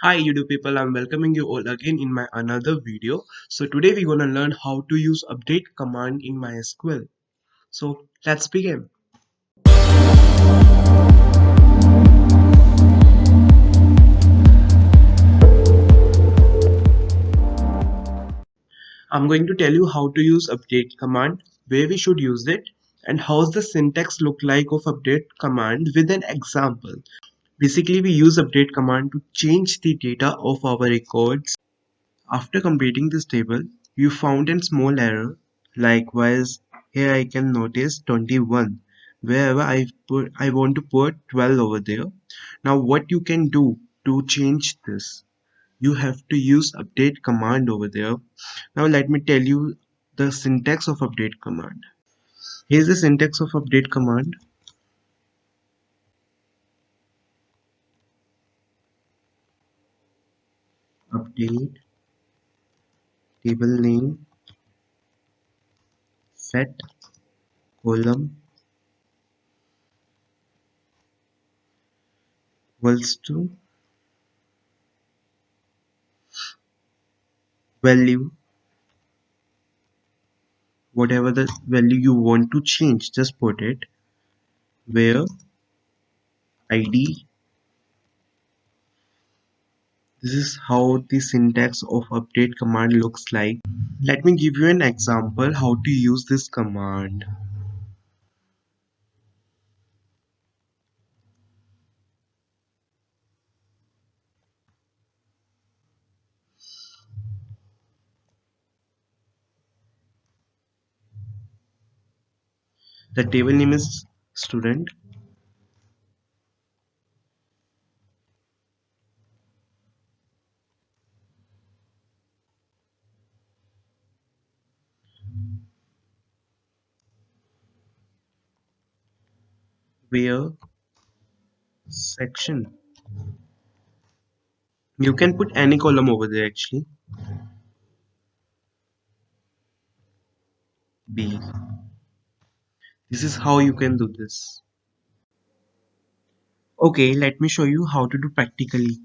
Hi YouTube people, I'm welcoming you all again in my another video. So today we're gonna learn how to use update command in MySQL. So let's begin. I'm going to tell you how to use update command, where we should use it, and how's the syntax look like of update command with an example. Basically, we use update command to change the data of our records. After completing this table, you found a small error. Likewise, here I can notice 21. Wherever I want to put 12 over there. Now what you can do to change this? You have to use update command over there. Now let me tell you the syntax of update command. Here's the syntax of update command. Update table name set column equals to value, whatever the value you want to change, just put it, where id. This is how the syntax of update command looks like. Let me give you an example how to use this command. The table name is student, where section. You can put any column over there actually. B. This is how you can do this. Okay, let me show you how to do practically.